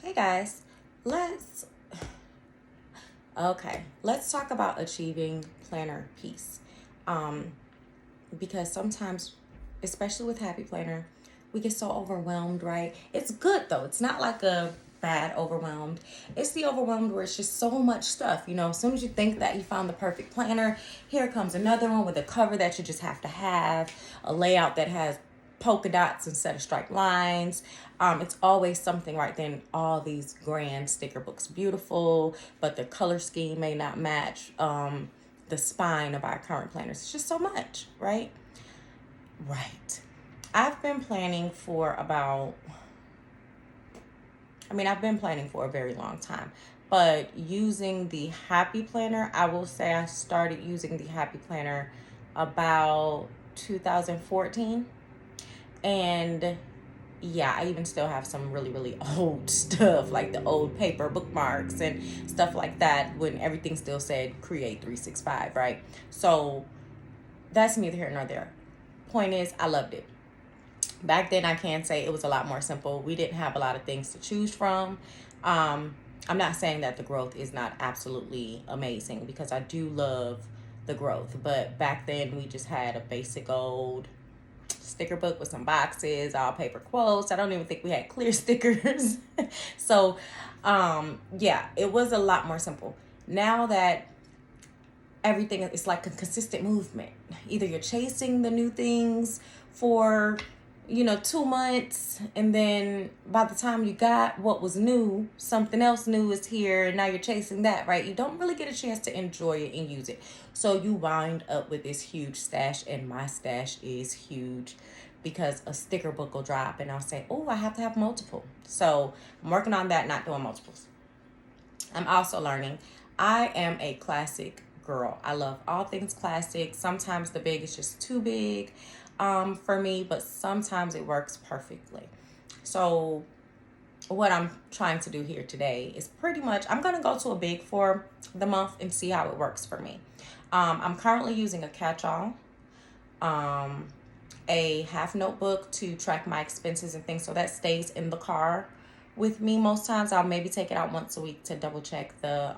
Hey guys, let's let's talk about achieving planner peace. Um, because sometimes, especially with Happy Planner, we get so overwhelmed, right? It's good though. It's not like a bad overwhelmed. It's the overwhelmed where it's just so much stuff. As soon as you think that you found the perfect planner, here comes another one with a cover that you just have to have, a layout that has polka dots instead of striped lines. It's always something, right? Then all these grand sticker books, beautiful, but the color scheme may not match the spine of our current planners. It's just so much, right? Right. I've been planning for I've been planning for a very long time, but using the Happy Planner, I will say I started using the Happy Planner about 2014. And yeah, I even still have some really, really old stuff, like the old paper bookmarks and stuff like that, when everything still said Create 365, right? So that's neither here nor there. Point is, I loved it. Back then, I can say it was a lot more simple. We didn't have a lot of things to choose from. I'm not saying that the growth is not absolutely amazing, because I do love the growth. But back then, we just had a basic old sticker book with some boxes, all paper quotes. I don't even think we had clear stickers. So, yeah, it was a lot more simple. Now that everything is like a consistent movement, either you're chasing the new things for 2 months, and then by the time you got what was new, something else new is here, and now you're chasing that, right? You don't really get a chance to enjoy it and use it. So you wind up with this huge stash, and my stash is huge because a sticker book will drop and I'll say, oh, I have to have multiple. So I'm working on that, not doing multiples. I'm also learning. I am a classic girl. I love all things classic. Sometimes the big is just too big for me, but sometimes it works perfectly. So what I'm trying to do here today is pretty much, I'm going to go to a big for the month and see how it works for me. I'm currently using a catch-all, a half notebook to track my expenses and things. So that stays in the car with me most times. I'll maybe take it out once a week to double check the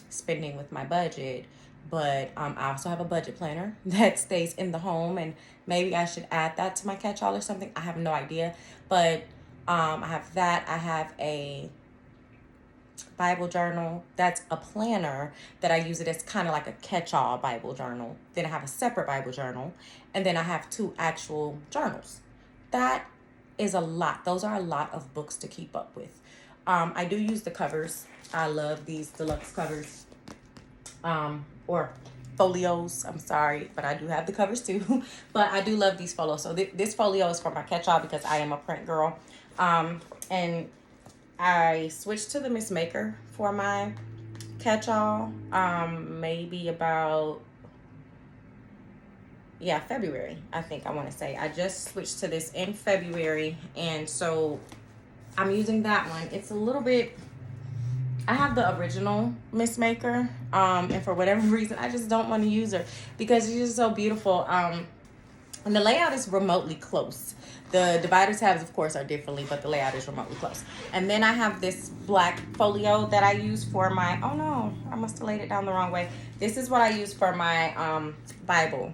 spending with my budget. But I also have a budget planner that stays in the home, and maybe I should add that to my catch-all or something. I have no idea. But I have that. I have a Bible journal that's a planner that I use it as kind of like a catch-all Bible journal. Then I have a separate Bible journal, and then I have 2 actual journals. That is a lot. Those are a lot of books to keep up with. I do use the covers. I love these deluxe covers. Or folios, I'm sorry, but I do have the covers too. But I do love these folios. So this folio is for my catch-all because I am a print girl. And I switched to the Miss Maker for my catch-all, maybe about, February, I think I want to say. I just switched to this in February, and so I'm using that one. It's a little bit, I have the original Miss Maker, and for whatever reason, I just don't want to use her because she's just so beautiful. And the layout is remotely close. The divider tabs, of course, are differently, but the layout is remotely close. And then I have this black folio that I use for my, oh no, I must have laid it down the wrong way. This is what I use for my Bible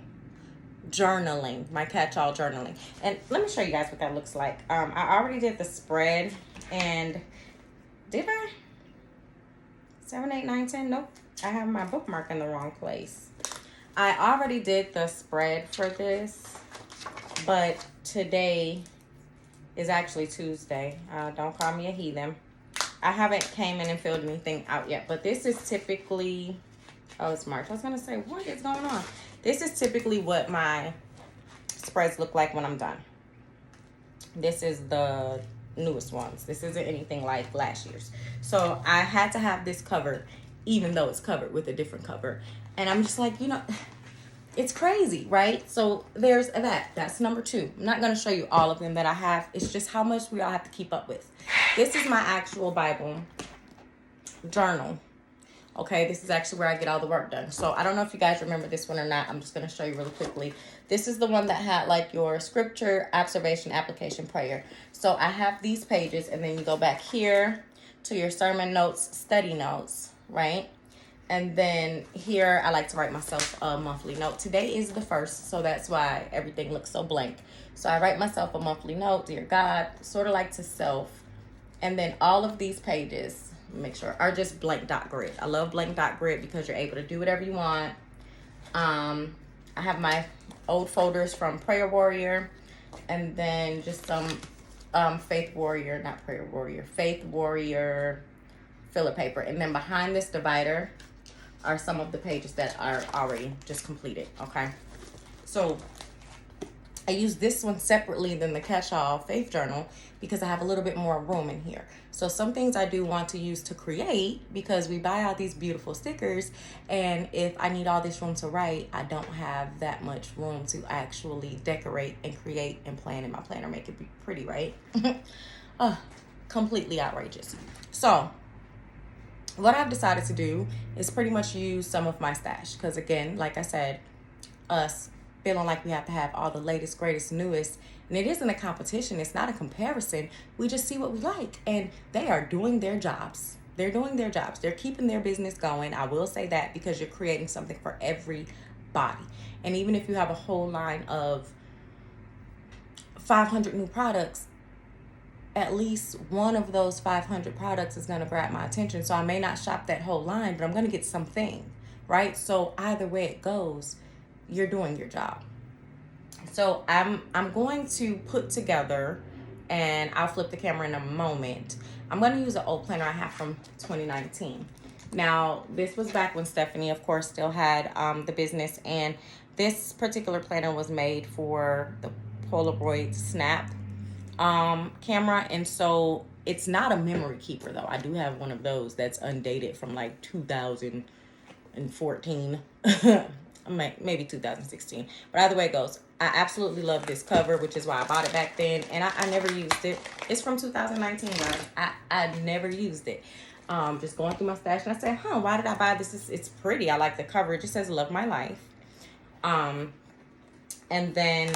journaling, my catch-all journaling. And let me show you guys what that looks like. I already did the spread, and did I? 7, 8, 9, 10. Nope. I have my bookmark in the wrong place. I already did the spread for this, but today is actually Tuesday. Don't call me a heathen. I haven't came in and filled anything out yet, but this is typically, oh, it's March. I was going to say, what is going on? This is typically what my spreads look like when I'm done. This is the newest ones. This isn't anything like last year's. So I had to have this covered, even though it's covered with a different cover. And I'm just like, it's crazy, right? So there's that. That's number 2. I'm not going to show you all of them that I have. It's just how much we all have to keep up with. This is my actual Bible journal. Okay, this is actually where I get all the work done. So I don't know if you guys remember this one or not. I'm just going to show you really quickly. This is the one that had like your scripture, observation, application, prayer. So I have these pages, and then you go back here to your sermon notes, study notes, right? And then here I like to write myself a monthly note. Today is the 1st, so that's why everything looks so blank. So I write myself a monthly note, dear God, sort of like to self. And then all of these pages, make sure, are just blank dot grid. I love blank dot grid because you're able to do whatever you want. I have my old folders from Prayer Warrior, and then just some Faith Warrior, not Prayer Warrior, Faith Warrior filler paper. And then behind this divider are some of the pages that are already just completed, okay? So I use this one separately than the catch-all faith journal because I have a little bit more room in here. So some things I do want to use to create, because we buy out these beautiful stickers, and if I need all this room to write, I don't have that much room to actually decorate and create and plan in my planner, make it be pretty, right? Completely outrageous. So what I've decided to do is pretty much use some of my stash, because again, like I said, us feeling like we have to have all the latest, greatest, newest, and it isn't a competition, it's not a comparison. We just see what we like, and they are doing their jobs. They're doing their jobs. They're keeping their business going. I will say that, because you're creating something for everybody. And even if you have a whole line of 500 new products, at least one of those 500 products is going to grab my attention. So I may not shop that whole line, but I'm going to get something, right? So either way it goes, you're doing your job. So I'm going to put together, and I'll flip the camera in a moment. I'm going to use an old planner I have from 2019. Now, this was back when Stephanie, of course, still had the business, and this particular planner was made for the Polaroid Snap camera, and so it's not a memory keeper though. I do have one of those that's undated from like 2014, maybe 2016, but either way it goes, I absolutely love this cover, which is why I bought it back then, and I never used it. It's from 2019, guys. I never used it. Just going through my stash, and I said, why did I buy this? It's pretty. I like the cover. It just says love my life. And then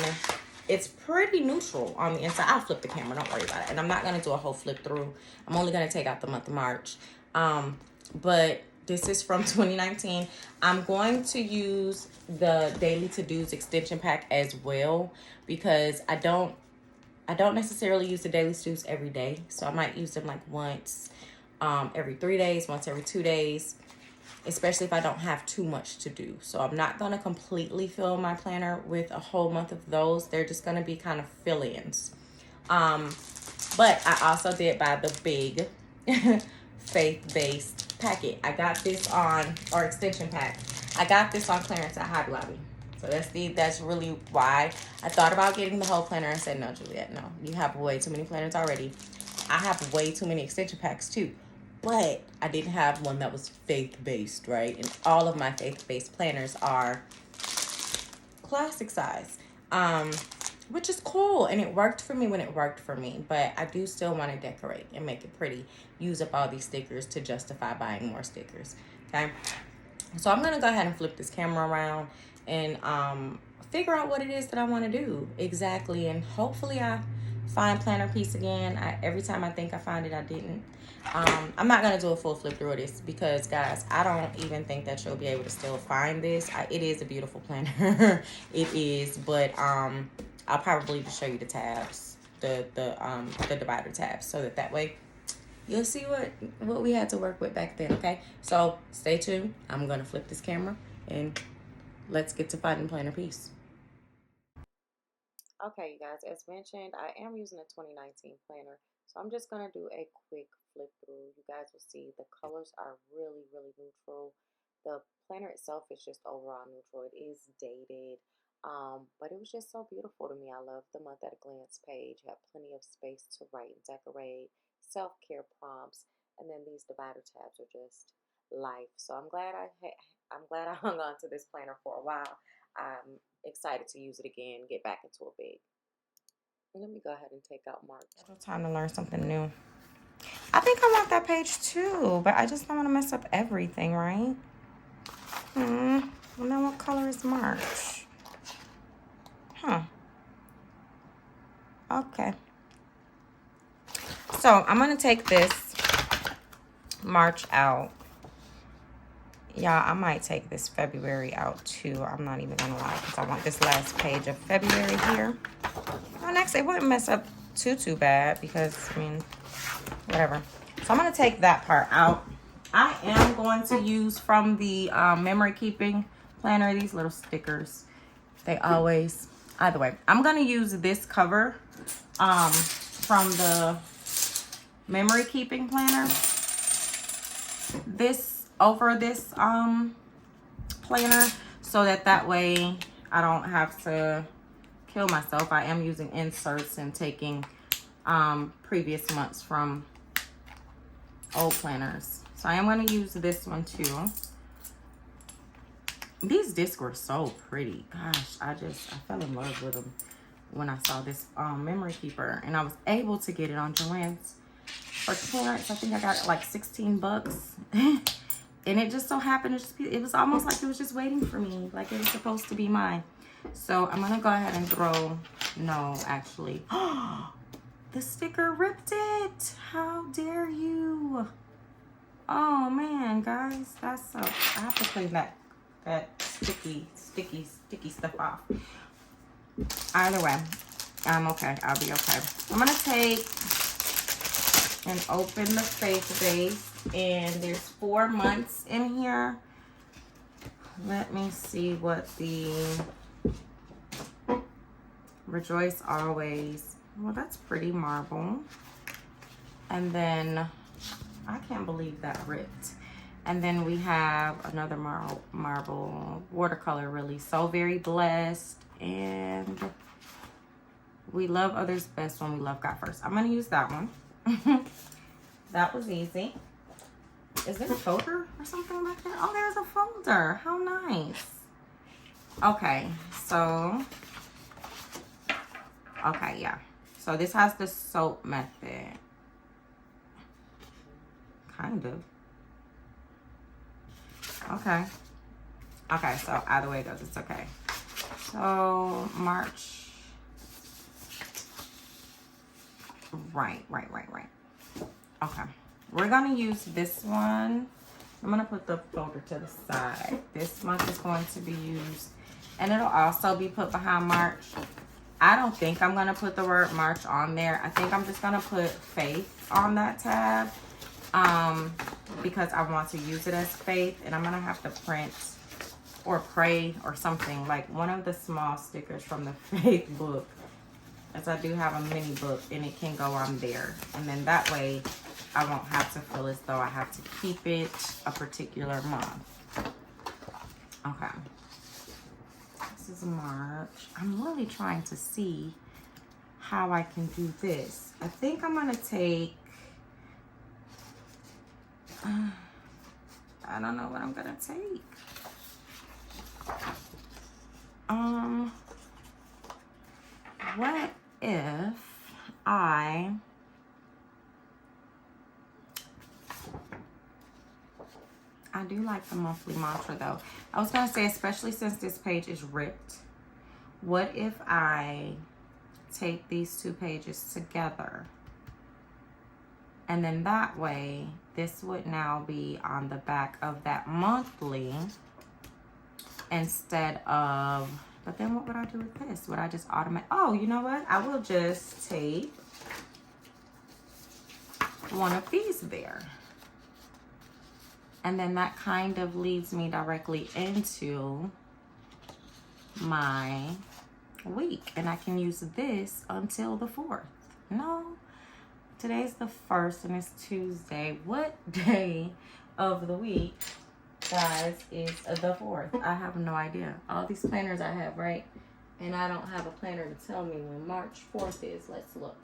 it's pretty neutral on the inside. I'll flip the camera, don't worry about it. And I'm not going to do a whole flip through. I'm only going to take out the month of March. But this is from 2019. I'm going to use the Daily To-Dos extension pack as well, because I don't necessarily use the Daily To-Dos every day. So I might use them like once every 3 days, once every 2 days, especially if I don't have too much to do. So I'm not going to completely fill my planner with a whole month of those. They're just going to be kind of fill-ins. But I also did buy the big faith-based packet. I got this or extension pack. I got this on clearance at Hobby Lobby. So that's really why I thought about getting the whole planner and said, no, Juliet, no. You have way too many planners already. I have way too many extension packs too. But I didn't have one that was faith-based, right? And all of my faith-based planners are classic size, which is cool. And it worked for me when it worked for me. But I do still want to decorate and make it pretty. Use up all these stickers to justify buying more stickers, okay? So I'm going to go ahead and flip this camera around and figure out what it is that I want to do exactly. And hopefully I find planner piece again. Every time I think I find it, I didn't. I'm not going to do a full flip through this because, guys, I don't even think that you'll be able to still find this. It is a beautiful planner. It is, but I'll probably just show you the tabs, the divider tabs, so that way you'll see what we had to work with back then, okay? So stay tuned. I'm going to flip this camera, and let's get to finding planner piece. Okay, you guys, as mentioned, I am using a 2019 planner, so I'm just going to do a quick flip through. You guys will see the colors are really, really neutral. The planner itself is just overall neutral. It is dated, but it was just so beautiful to me. I love the month at a glance page. You have plenty of space to write and decorate, self-care prompts, and then these divider tabs are just life. So I'm glad I hung on to this planner for a while. I'm excited to use it again, get back into a big. Let me go ahead and take out March. Time to learn something new. I think I want that page too, but I just don't want to mess up everything, right? Well, then what color is March? Huh. Okay. So I'm going to take this March out. Yeah, I might take this February out too. I'm not even going to lie, because I want this last page of February here. Well, actually, it wouldn't mess up too bad, because, I mean, whatever. So I'm going to take that part out. I am going to use from the memory keeping planner these little stickers. They always, either way, I'm going to use this cover from the memory keeping planner. This over this planner, so that way I don't have to kill myself. I am using inserts and taking previous months from old planners. So I am going to use this one too. These discs were so pretty. Gosh, I fell in love with them when I saw this memory keeper, and I was able to get it on Joann's for clearance. I think I got like 16 bucks. And it just so happened to just be, it was almost like it was just waiting for me, like it was supposed to be mine. So I'm gonna go ahead and throw, no, actually, the sticker ripped it. How dare you? Oh man, guys, that's so, I have to clean that sticky stuff off. Either way, I'm okay. I'll be okay. I'm gonna take and open the faith base, and there's 4 months in here. Let me see what the Rejoice Always. Well, that's pretty marble. And then I can't believe that ripped. And then we have another marble watercolor, really. So Very Blessed. And We Love Others Best When We Love God First. I'm going to use that one. That was easy. Is there a folder or something like that? Oh, there's a folder. How nice. Okay, so. Okay, yeah. So this has the soap method. Kind of. Okay. Okay, so either way it goes, it's okay. So March. Right. Okay. We're gonna use this one. I'm gonna put the folder to the side. This month is going to be used, and it'll also be put behind March. I don't think I'm gonna put the word March on there. I think I'm just gonna put Faith on that tab. Because I want to use it as Faith, and I'm gonna have to print or pray or something, like one of the small stickers from the Faith book, as I do have a mini book, and it can go on there, and then that way I won't have to feel as though I have to keep it a particular month. Okay, this is March. I'm really trying to see how I can do this. I think I'm gonna take I don't know what I'm gonna take. What if I do like the monthly mantra though. I was gonna say, especially since this page is ripped, what if I take these 2 pages together? And then that way, this would now be on the back of that monthly instead of, but then what would I do with this? Would I just automate? Oh, you know what? I will just take one of these there. And then that kind of leads me directly into my week. And I can use this until the 4th. No. Today's the 1st and it's Tuesday. What day of the week, guys, is the 4th? I have no idea. All these planners I have, right? And I don't have a planner to tell me when March 4th is. Let's look.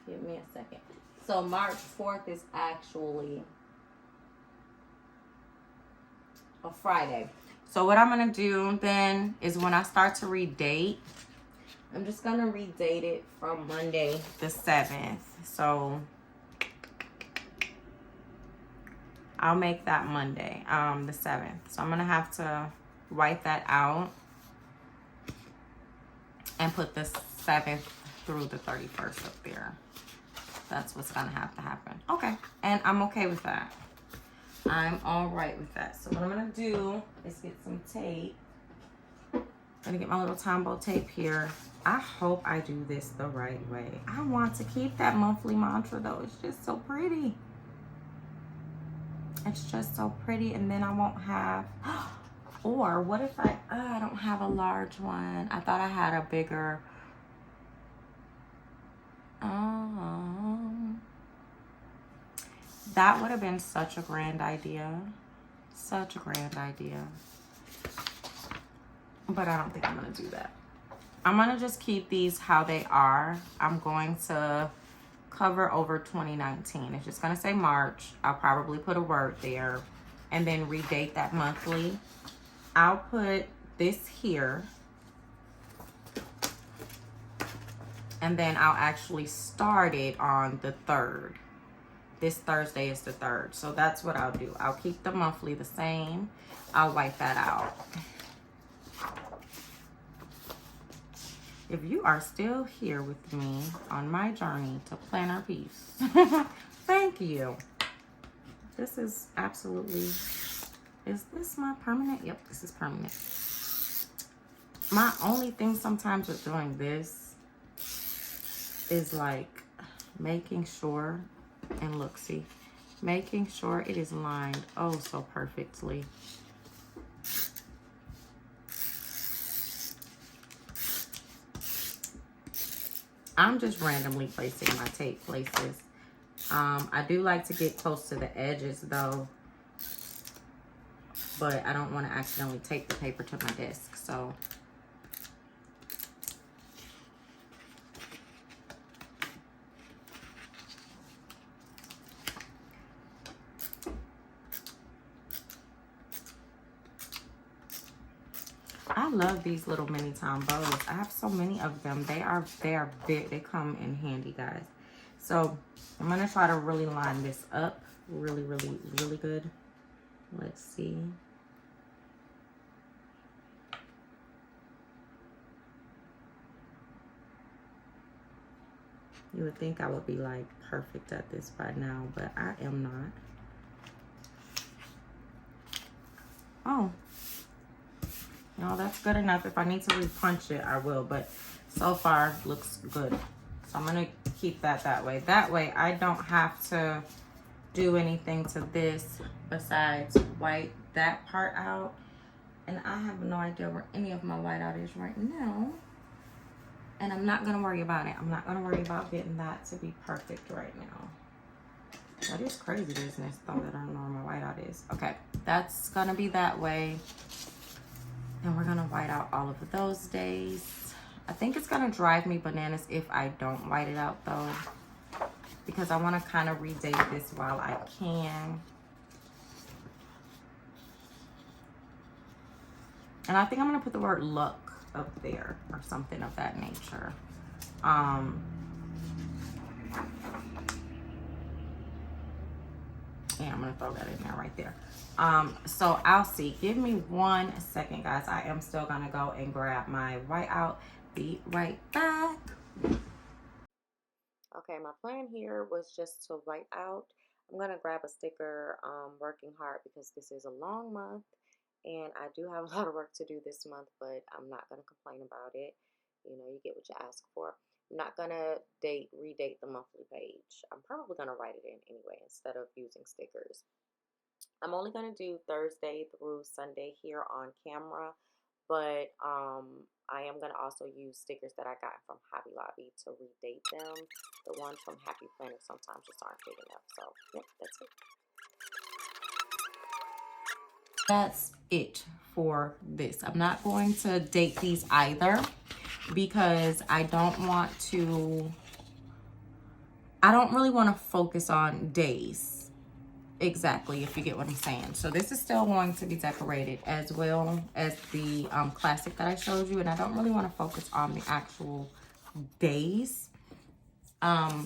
Give me a second. So March 4th is actually a Friday. So what I'm going to do then is when I start to redate, I'm just going to redate it from Monday the 7th. So I'll make that Monday, the 7th. So I'm gonna have to write that out and put the 7th through the 31st up there. That's what's gonna have to happen. Okay, and I'm okay with that. I'm all right with that. So what I'm gonna do is get some tape. I'm gonna get my little Tombow tape here. I hope I do this the right way. I want to keep that monthly mantra though. It's just so pretty. It's just so pretty, and then I won't have, or what if I don't have a large one? I thought I had a bigger, that would have been such a grand idea. Such a grand idea. But I don't think I'm gonna do that. I'm gonna just keep these how they are. I'm going to cover over 2019. It's just gonna say March. I'll probably put a word there and then redate that monthly. I'll put this here, and then I'll actually start it on the 3rd. This Thursday is the 3rd. So that's what I'll do. I'll keep the monthly the same. I'll wipe that out. If you are still here with me on my journey to planner peace, thank you. This is absolutely, is this my permanent? Yep, this is permanent. My only thing sometimes with doing this is like making sure, and look, see, making sure it is lined oh so perfectly. I'm just randomly placing my tape places. I do like to get close to the edges though, but I don't want to accidentally tape the paper to my desk, so. I love these little mini Tombows. I have so many of them. They are big. They come in handy, guys. So I'm gonna try to really line this up really good. Let's see. You would think I would be like perfect at this by now, but I am not. Oh. No, that's good enough. If I need to repunch it, I will. But so far, looks good. So I'm going to keep that way. That way, I don't have to do anything to this besides white that part out. And I have no idea where any of my whiteout is right now. And I'm not going to worry about it. I'm not going to worry about getting that to be perfect right now. That is crazy business, though, that I don't know where my whiteout is. Okay, that's going to be that way. And we're gonna white out all of those days. I think it's gonna drive me bananas if I don't white it out though, because I wanna kind of redate this while I can. And I think I'm gonna put the word luck up there or something of that nature. Yeah, I'm gonna throw that in there right there. So I'll see. Give me 1 second, guys. I am still gonna go and grab my whiteout. Be right back. Okay, my plan here was just to white out. I'm gonna grab a sticker, working hard, because this is a long month and I do have a lot of work to do this month, but I'm not gonna complain about it. You know, you get what you ask for. I'm not gonna redate the monthly page. I'm probably gonna write it in anyway instead of using stickers. I'm only gonna do Thursday through Sunday here on camera, but I am gonna also use stickers that I got from Hobby Lobby to redate them. The ones from Happy Planner sometimes just aren't big enough. So yep, that's it. That's it for this. I'm not going to date these either, because I don't really want to focus on days. Exactly, if you get what I'm saying. So this is still going to be decorated as well as the classic that I showed you, and I don't really want to focus on the actual days. I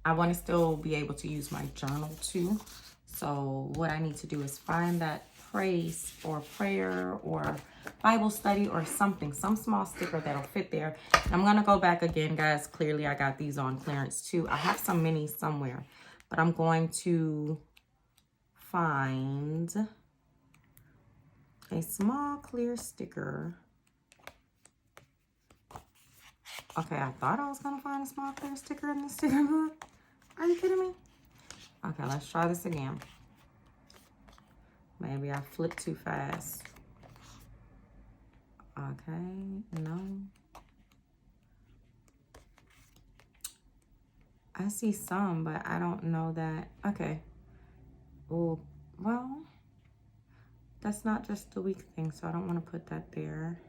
want to still be able to use my journal too, So what I need to do is find that praise or prayer or Bible study or something, some small sticker that'll fit there. And I'm going to go back again, guys. Clearly, I got these on clearance too. I have some minis somewhere, but I'm going to find a small clear sticker. Okay, I thought I was going to find a small clear sticker in the sticker book. Are you kidding me? Okay, let's try this again. Maybe I flipped too fast. Okay, no. I see some, but I don't know that. Okay. Oh, well, that's not just the week thing, so I don't want to put that there.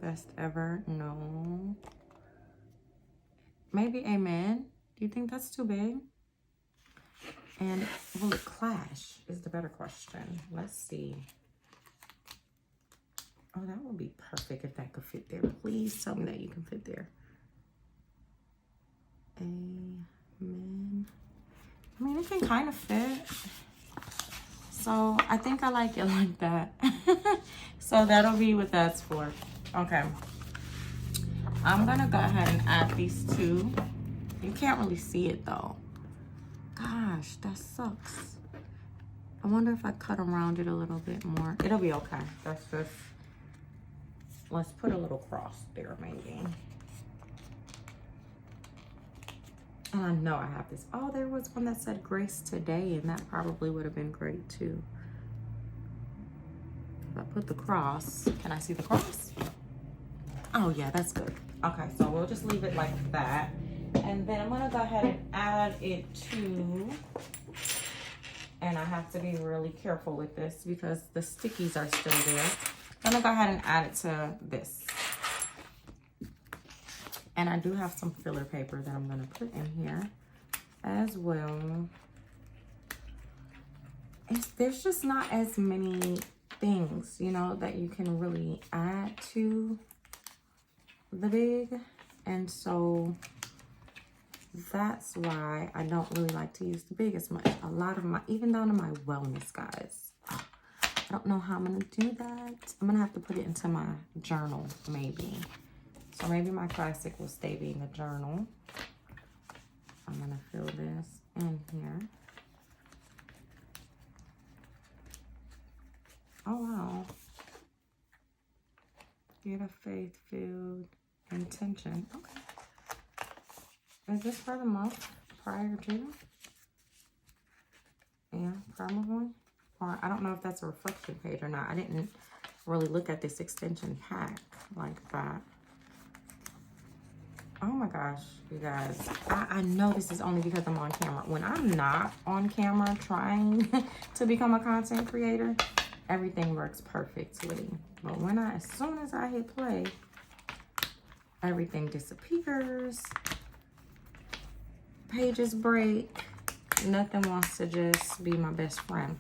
Best ever, no. Maybe amen. Do you think that's too big? And will it clash is the better question. Let's see. Oh, that would be perfect if that could fit there. Please tell me that you can fit there. Amen. I mean, it can kind of fit. So I think I like it like that. So that'll be what that's for. Okay. I'm going to go ahead and add these two. You can't really see it though. Gosh, that sucks. I wonder if I cut around it a little bit more. It'll be okay. That's just, let's put a little cross there maybe. And I know I have this. Oh, there was one that said grace today, and that probably would have been great too. If I put the cross, can I see the cross? Oh yeah, that's good. Okay, so we'll just leave it like that. And then I'm gonna go ahead and add it to, and I have to be really careful with this because the stickies are still there. I'm gonna go ahead and add it to this. And I do have some filler paper that I'm gonna put in here as well. There's just not as many things, you know, that you can really add to the big. And so that's why I don't really like to use the big as much. A lot of my, even down to my wellness, guys. I don't know how I'm gonna do that. I'm gonna have to put it into my journal, maybe. So maybe my classic will stay being a journal. I'm gonna fill this in here. Oh wow. Get a faith-filled intention. Okay. Is this for the month prior to? Yeah, probably. Or I don't know if that's a reflection page or not. I didn't really look at this extension pack like that. Oh my gosh, you guys. I know this is only because I'm on camera. When I'm not on camera trying to become a content creator, everything works perfectly. But when as soon as I hit play, everything disappears. Pages break. Nothing wants to just be my best friend.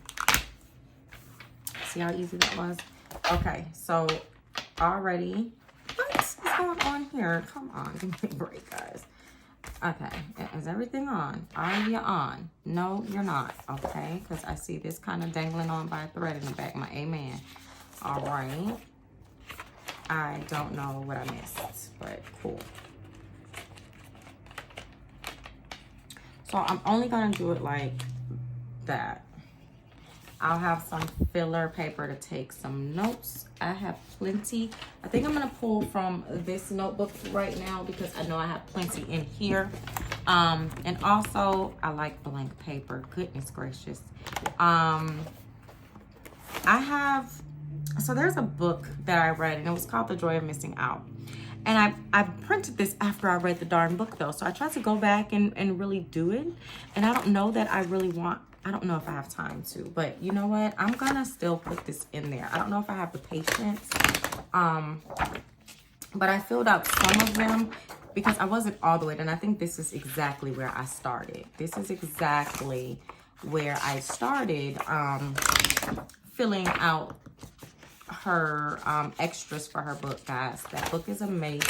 See how easy that was? Okay, so already, what's going on here? Come on, give me a break, guys. Okay, is everything on? Are you on? No, you're not, okay? Because I see this kind of dangling on by a thread in the back. My amen. All right. I don't know what I missed, but cool. So I'm only going to do it like that. I'll have some filler paper to take some notes. I have plenty. I think I'm going to pull from this notebook right now because I know I have plenty in here. And also, I like blank paper. Goodness gracious. So there's a book that I read, and it was called The Joy of Missing Out. And I printed this after I read the darn book, though. So I tried to go back and really do it. And I don't know that I really want, I don't know if I have time to. But you know what? I'm going to still put this in there. I don't know if I have the patience. But I filled out some of them because I wasn't all the way. And I think this is exactly where I started. This is exactly where I started filling out her extras for her book, guys. That book is amazing.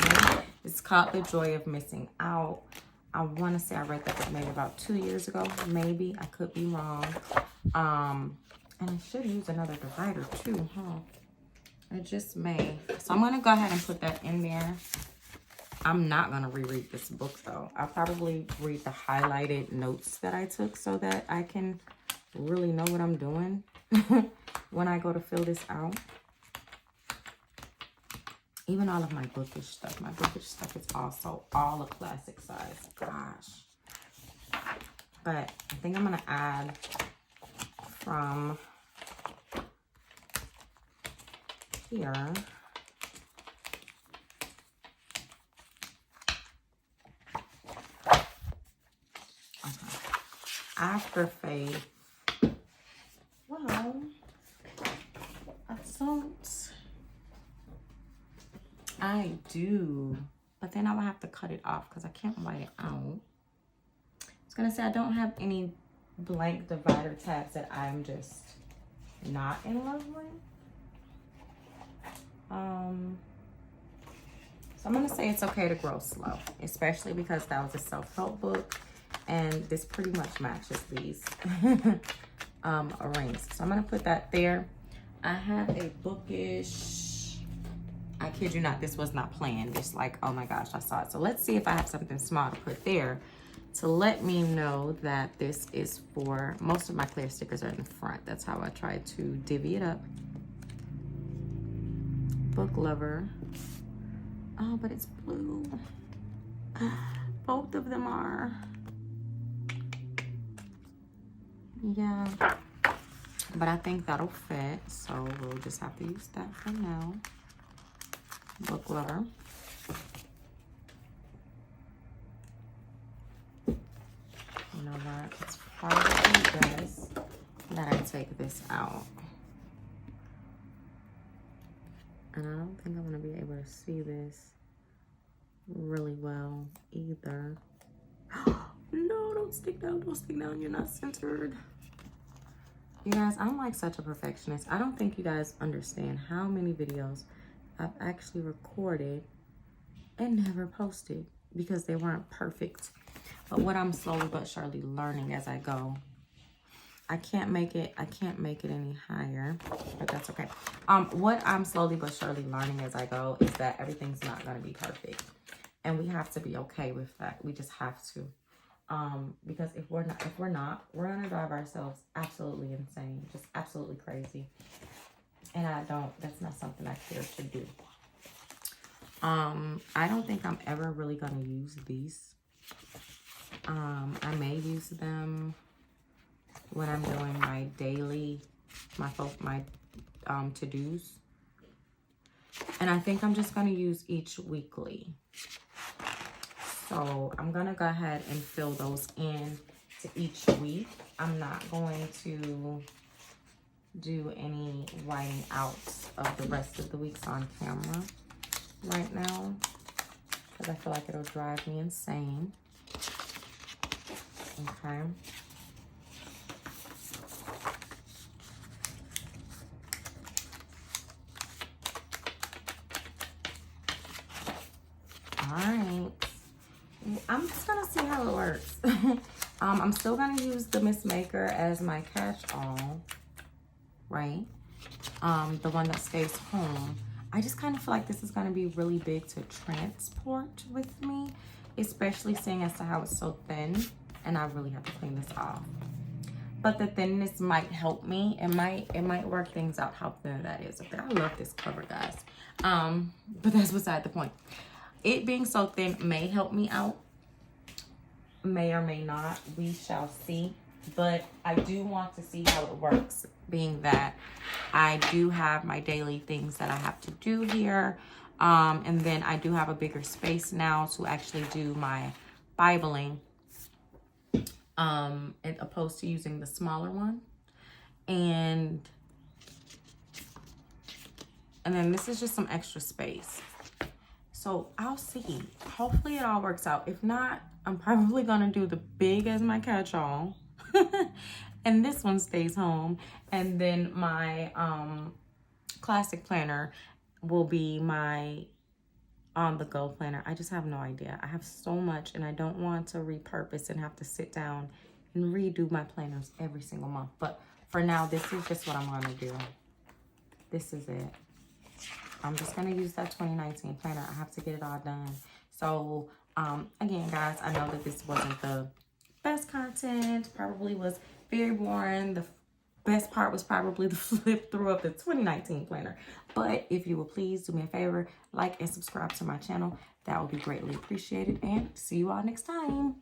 It's called The Joy of Missing Out. I want to say I read that book maybe about 2 years ago. Maybe. I could be wrong. And I should use another divider too, huh? I just may. So I'm gonna go ahead and put that in there. I'm not gonna reread this book though. I'll probably read the highlighted notes that I took so that I can really know what I'm doing when I go to fill this out. Even all of my bookish stuff. My bookish stuff is also all a classic size. Gosh. But I think I'm gonna add from here. Okay. After faith. Well, I do, but then I will have to cut it off because I can't write it out. I was gonna say I don't have any blank divider tabs that I'm just not in love with. So I'm gonna say it's okay to grow slow, especially because that was a self-help book, and this pretty much matches these rings. So I'm gonna put that there. I have a bookish, I kid you not, this was not planned. It's like, oh my gosh, I saw it. So let's see if I have something small to put there to let me know that this is for, most of my clear stickers are in the front. That's how I try to divvy it up. Book lover. Oh, but it's blue. Both of them are. Yeah. But I think that'll fit, so we'll just have to use that for now. Book lover. You know what? It's probably best that I take this out. And I don't think I'm gonna be able to see this really well either. No, don't stick down, don't stick down, you're not centered. You guys, I'm like such a perfectionist. I don't think you guys understand how many videos I've actually recorded and never posted because they weren't perfect. But what I'm slowly but surely learning as I go. I can't make it any higher, but that's okay. What I'm slowly but surely learning as I go is that everything's not gonna be perfect. And we have to be okay with that. We just have to. Because if we're not, we're gonna drive ourselves absolutely insane, just absolutely crazy. And that's not something I care to do. I don't think I'm ever really gonna use these. I may use them when I'm doing my daily, my to-dos. And I think I'm just gonna use each weekly. So I'm gonna go ahead and fill those in to each week. I'm not going to do any writing out of the rest of the weeks on camera right now because I feel like it'll drive me insane. Okay. All right. I'm just gonna see how it works. I'm still gonna use the Miss Maker as my catch-all, right? The one that stays home. I just kind of feel like this is gonna be really big to transport with me, especially seeing as to how it's so thin, and I really have to clean this off. But the thinness might help me. It might work things out how thin that is. Okay, I love this cover, guys. But that's beside the point. It being so thin may help me out, may or may not, we shall see. But I do want to see how it works, being that I do have my daily things that I have to do here, and then I do have a bigger space now to actually do my Bibling, as opposed to using the smaller one. And then this is just some extra space. So I'll see. Hopefully it all works out. If not, I'm probably gonna do the big as my catch-all. And this one stays home. And then my classic planner will be my on-the-go planner. I just have no idea. I have so much and I don't want to repurpose and have to sit down and redo my planners every single month. But for now, this is just what I'm going to do. This is it. I'm just going to use that 2019 planner. I have to get it all done. So, again, guys, I know that this wasn't the best content. Probably was very boring. The best part was probably the flip through of the 2019 planner. But if you will please do me a favor, like and subscribe to my channel. That would be greatly appreciated. And see you all next time.